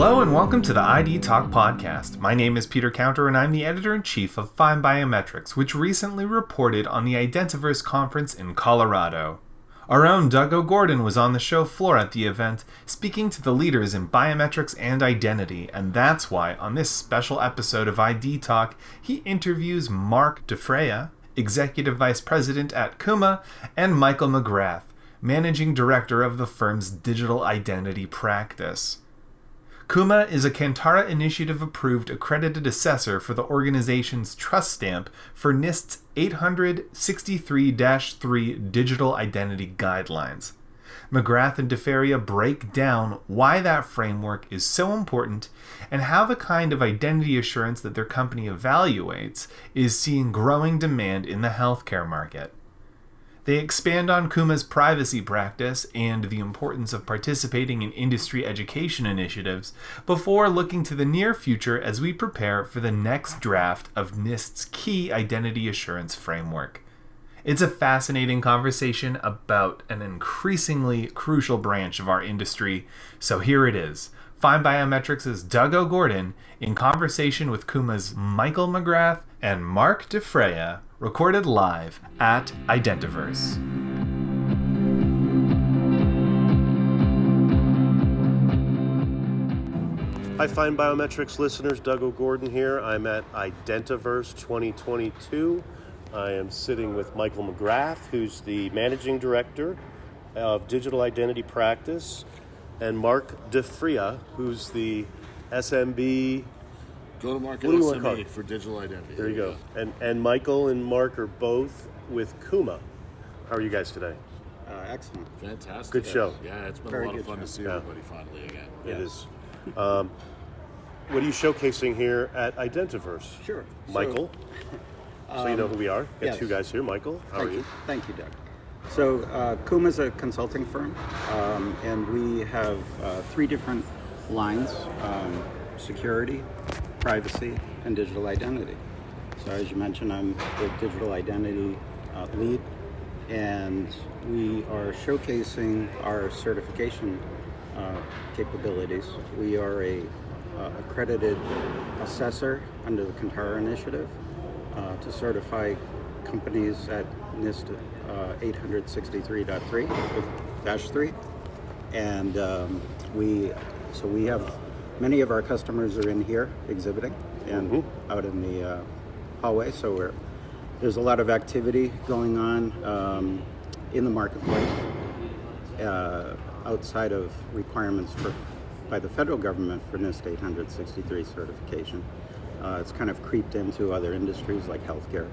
Hello and welcome to the ID Talk podcast. My name is Peter Counter and I'm the editor-in-chief of FindBiometrics, which recently reported on the Identiverse conference in Colorado. Our own Doug OGorden was on the show floor at the event, speaking to the leaders in biometrics and identity, and that's why on this special episode of ID Talk, he interviews Magrath and Difraia, Executive Vice President at Kuma, and Michael Magrath, Managing Director of the firm's digital identity practice. Kuma is a Kantara Initiative approved accredited assessor for the organization's trust stamp for NIST's 863-3 digital identity guidelines. Magrath and Difraia break down why that framework is so important and how the kind of identity assurance that their company evaluates is seeing growing demand in the healthcare market. They expand on Kuma's privacy practice and the importance of participating in industry education initiatives before looking to the near future as we prepare for the next draft of NIST's key identity assurance framework. It's a fascinating conversation about an increasingly crucial branch of our industry, so here it is. FindBiometrics' Doug OGorden in conversation with Kuma's Michael Magrath and Magrath and Difraia, recorded live at Identiverse. Hi, FindBiometrics listeners. Doug OGorden here. I'm at Identiverse 2022. I am sitting with Michael Magrath, who's the Managing Director of Digital Identity Practice, and Magrath and Difraia, who's the SMB... Go-to-market SME for digital identity. There you go. And Michael and Mark are both with Kuma. How are you guys today? Excellent. Fantastic. Good show. Yeah, it's been Very a lot of good fun show. to see everybody finally again. It is. What are you showcasing here at Identiverse? Sure. Michael. So you know who we are. Got yes. two guys here. Michael, how are you? Thank you, Doug. So Kuma is a consulting firm, and we have three different lines: security, privacy, and digital identity. So as you mentioned, I'm the digital identity lead, and we are showcasing our certification capabilities. We are a accredited assessor under the Kantara Initiative to certify companies at NIST 863.3, and we have many of our customers are in here exhibiting and out in the hallway. So there's a lot of activity going on in the marketplace outside of requirements by the federal government for NIST 863 certification. It's kind of creeped into other industries like healthcare,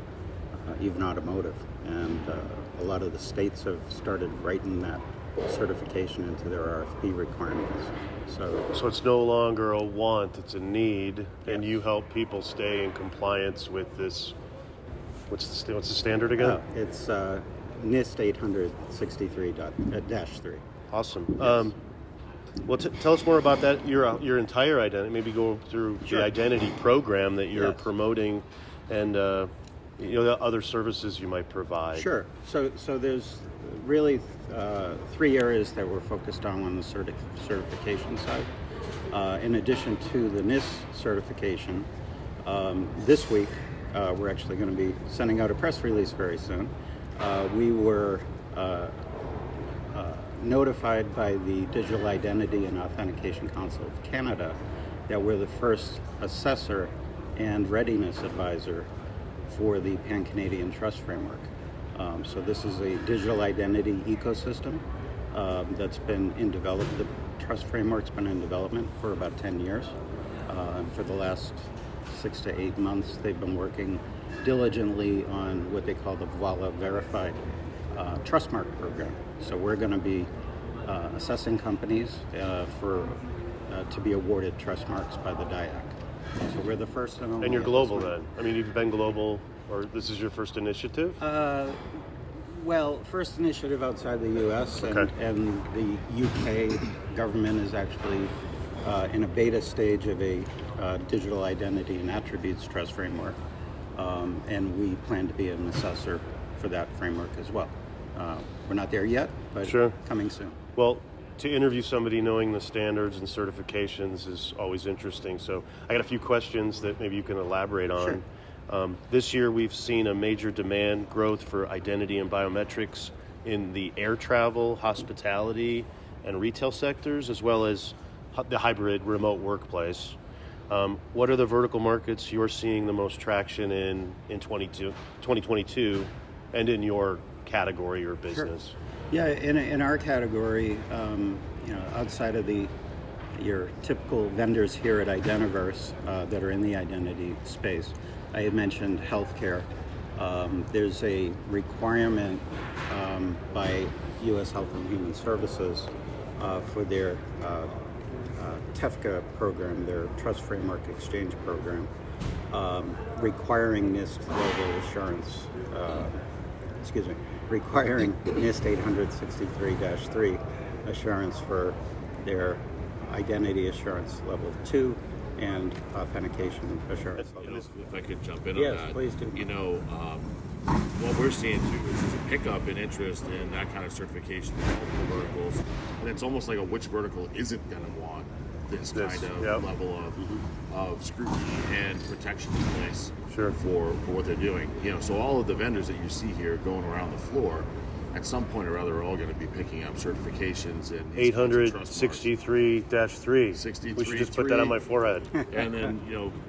even automotive, and a lot of the states have started writing that certification into their RFP requirements. So it's no longer a want, it's a need, and you help people stay in compliance with this. What's the standard again? It's NIST 863-3. Awesome. Yes. Well, tell us more about that. Your entire identity. Maybe go through Sure. the identity program that you're Yes. promoting, and the other services you might provide. Sure. So there's really three areas that we're focused on the certification side. In addition to the NIST certification, this week we're actually going to be sending out a press release very soon. We were notified by the Digital Identity and Authentication Council of Canada that we're the first assessor and readiness advisor for the Pan-Canadian Trust Framework. So this is a digital identity ecosystem that's been in development. The trust framework's been in development for about 10 years. And for the last 6 to 8 months, they've been working diligently on what they call the VALA Verified Trust Mark program. So we're going to be assessing companies to be awarded trust marks by the DIAC. So we're the first and only. And you're global then? I mean, you've been global, or this is your first initiative? Well, first initiative outside the U.S. Okay. and the U.K. government is actually in a beta stage of a digital identity and attributes trust framework, and we plan to be an assessor for that framework as well. We're not there yet, but Sure. coming soon. Well, to interview somebody knowing the standards and certifications is always interesting. So I got a few questions that maybe you can elaborate on. Sure. This year we've seen a major demand growth for identity and biometrics in the air travel, hospitality, and retail sectors, as well as the hybrid remote workplace. What are the vertical markets you're seeing the most traction in 2022 and in your category or business? Sure. Yeah, in our category, outside of your typical vendors here at Identiverse that are in the identity space, I had mentioned healthcare. There's a requirement by U.S. Health and Human Services for their TEFCA program, their Trust Framework Exchange program, requiring NIST level assurance. Requiring NIST 863-3 assurance for their identity assurance level 2 and authentication assurance level. If I could jump in on Yes, that. please do. What we're seeing too is a pickup in interest in that kind of certification in multiple verticals, and it's almost like which vertical isn't going to want this kind of level of scrutiny and protection in place for what they're doing. So all of the vendors that you see here going around the floor, at some point or other, are all going to be picking up certifications and 863-3. We should just put that on my forehead. And then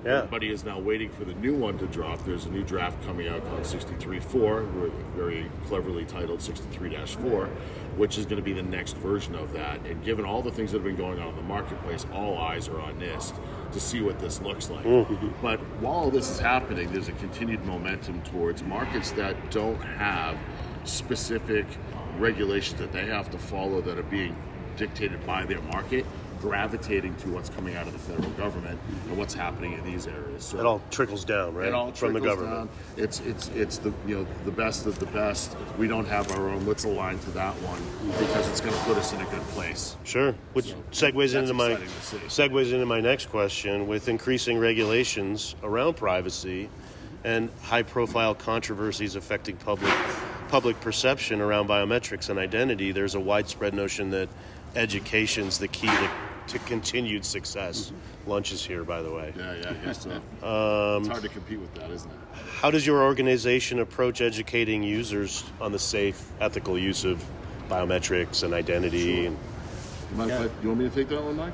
everybody is now waiting for the new one to drop. There's a new draft coming out called 63.4, very cleverly titled 63-4, which is going to be the next version of that. And given all the things that have been going on in the marketplace, all eyes are on NIST to see what this looks like. Mm-hmm. But while this is happening, there's a continued momentum towards markets that don't have specific regulations that they have to follow that are being dictated by their market, gravitating to what's coming out of the federal government and what's happening in these areas. So it all trickles down, right? It all from the government. Down. It's the the best of the best. We don't have our own. Let's align to that one because it's going to put us in a good place. Sure. Which segues into my next question. With increasing regulations around privacy and high-profile controversies affecting public perception around biometrics and identity, there's a widespread notion that education's the key to continued success. Lunch is here, by the way. Yeah, I guess so. It's hard to compete with that, isn't it? How does your organization approach educating users on the safe, ethical use of biometrics and identity? Sure. You want me to take that one, Mike?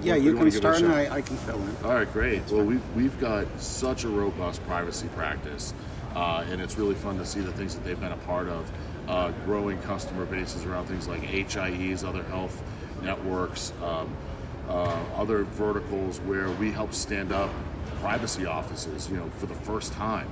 You can start and I can fill in. All right, great. Well, we've got such a robust privacy practice, and it's really fun to see the things that they've been a part of. Growing customer bases around things like HIEs, other health networks, other verticals where we help stand up privacy offices, for the first time,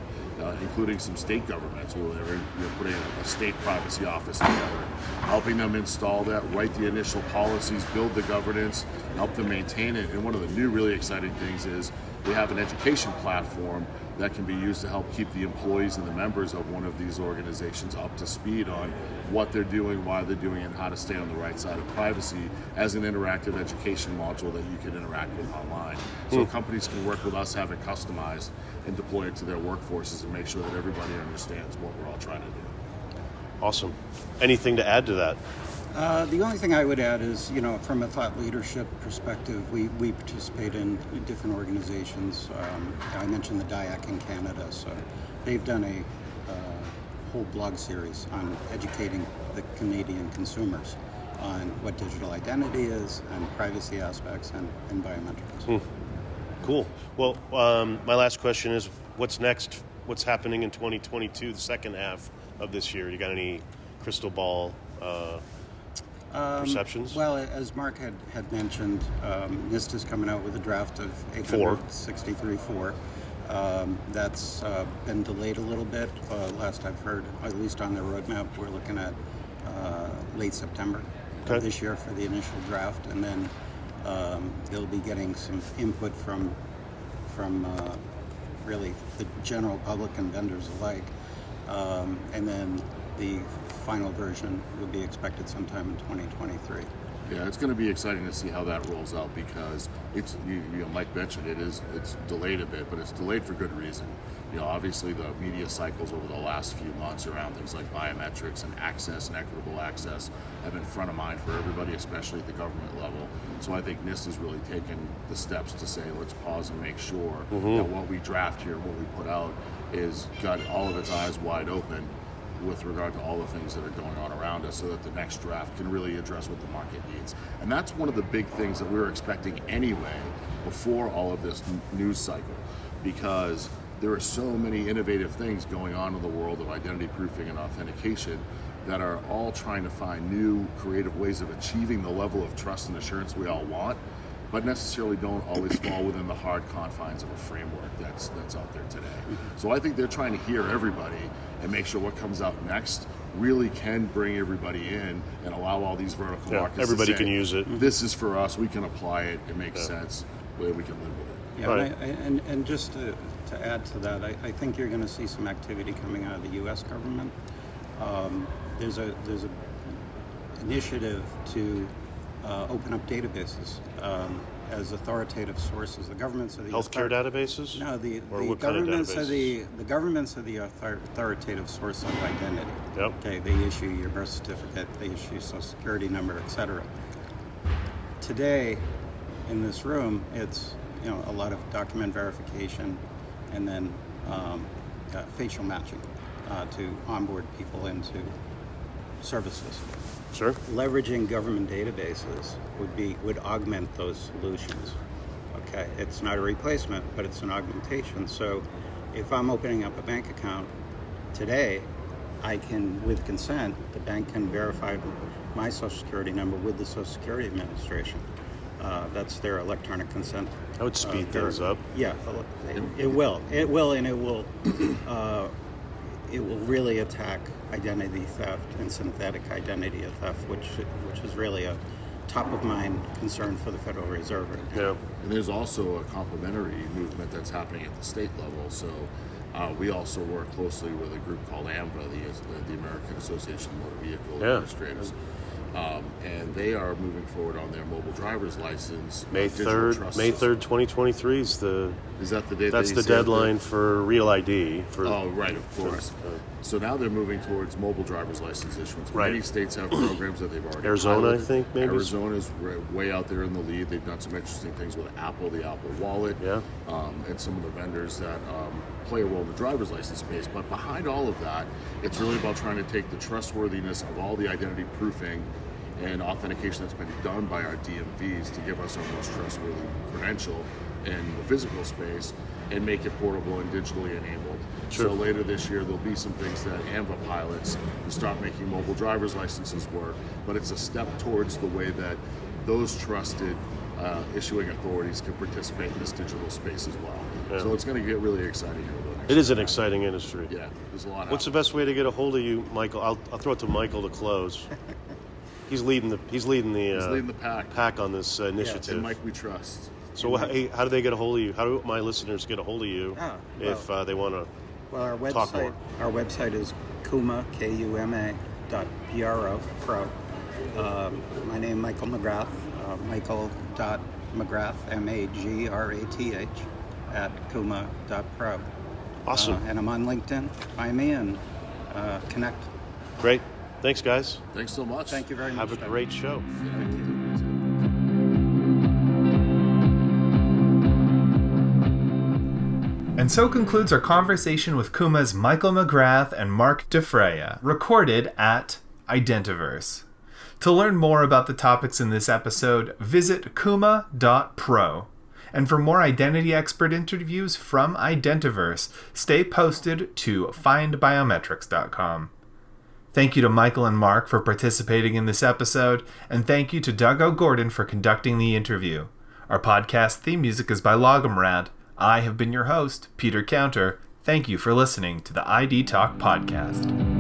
including some state governments where they're putting a state privacy office together, helping them install that, write the initial policies, build the governance, help them maintain it. And one of the new really exciting things is we have an education platform that can be used to help keep the employees and the members of one of these organizations up to speed on what they're doing, why they're doing it, and how to stay on the right side of privacy as an interactive education module that you can interact with online. So companies can work with us, have it customized, and deploy it to their workforces and make sure that everybody understands what we're all trying to do. Awesome. Anything to add to that? The only thing I would add is, from a thought leadership perspective, we participate in different organizations. I mentioned the DIAC in Canada, so they've done a whole blog series on educating the Canadian consumers on what digital identity is and privacy aspects and biometrics. Cool. Well, my last question is, what's next? What's happening in 2022, the second half of this year? You got any crystal ball perceptions? Well, as Mark had mentioned, NIST is coming out with a draft of 863.4. That's been delayed a little bit. Last I've heard, at least on their roadmap, we're looking at late September of this year for the initial draft, and then they'll be getting some input from really the general public and vendors alike, and then the final version would be expected sometime in 2023. Yeah, it's going to be exciting to see how that rolls out because it's Mike mentioned it's delayed a bit, but it's delayed for good reason. Obviously the media cycles over the last few months around things like biometrics and access and equitable access have been front of mind for everybody, especially at the government level. So I think NIST has really taken the steps to say, let's pause and make sure that what we draft here, what we put out, is got all of its eyes wide open with regard to all the things that are going on around us so that the next draft can really address what the market needs. And that's one of the big things that we were expecting anyway before all of this news cycle, because there are so many innovative things going on in the world of identity proofing and authentication that are all trying to find new creative ways of achieving the level of trust and assurance we all want, but necessarily don't always fall within the hard confines of a framework that's out there today. So I think they're trying to hear everybody and make sure what comes out next really can bring everybody in and allow all these vertical markets everybody to say, can use it. This is for us, we can apply it, it makes sense, we can live with it. Yeah, Right. and just to add to that, I think you're going to see some activity coming out of the U.S. government. There's a initiative to open up databases as authoritative sources. The governments of the Healthcare databases? No, the what kind of governments are databases? the governments are the authoritative source of identity. Yep. Okay, they issue your birth certificate, they issue social security number, etc. Today, in this room, it's a lot of document verification, and then facial matching to onboard people into services. Sure. Leveraging government databases would augment those solutions. Okay, it's not a replacement, but it's an augmentation. So if I'm opening up a bank account today, I can, with consent, the bank can verify my social security number with the Social Security Administration. That's their electronic consent. That would speed things up. Yeah, it will. It will, and it will really attack identity theft and synthetic identity theft, which is really a top of mind concern for the Federal Reserve right now. Yeah. And there's also a complementary movement that's happening at the state level. So we also work closely with a group called AMVA, the American Association of Motor Vehicle Administrators. And they are moving forward on their mobile driver's license. May 3rd, 2023 is the... Is that the date? That's the deadline for real ID. Oh, right, of course. So now they're moving towards mobile driver's license issuance. Right. Many states have programs that they've already Arizona, piloted. I think, maybe? Arizona's way out there in the lead. They've done some interesting things with Apple, the Apple Wallet, and some of the vendors that play a role in the driver's license space. But behind all of that, it's really about trying to take the trustworthiness of all the identity proofing and authentication that's been done by our DMVs to give us our most trustworthy credential in the physical space and make it portable and digitally enabled. Sure. So later this year, there'll be some things that AMVA pilots to start making mobile driver's licenses work, but it's a step towards the way that those trusted issuing authorities can participate in this digital space as well. Yeah. So it's going to get really exciting here. It is an exciting industry. Yeah, there's a lot. What's the best way to get a hold of you, Michael? I'll throw it to Michael to close. He's leading the pack on this initiative. And Mike, we trust. So how do they get a hold of you? How do my listeners get a hold of you if they want to talk more? Our website is Kuma, Kuma.pro. My name is Michael Magrath, Michael.Magrath, Magrath, at Kuma.pro. Awesome. And I'm on LinkedIn. Find me and connect. Great. Thanks, guys. Thanks so much. Thank you very much. Have a great show. Thank you. And so concludes our conversation with Kuma's Michael Magrath and Mark Difraia, recorded at Identiverse. To learn more about the topics in this episode, visit Kuma.pro. And for more identity expert interviews from Identiverse, stay posted to FindBiometrics.com. Thank you to Michael and Mark for participating in this episode, and thank you to Doug OGorden for conducting the interview. Our podcast theme music is by Logomrad. I have been your host, Peter Counter. Thank you for listening to the ID Talk Podcast.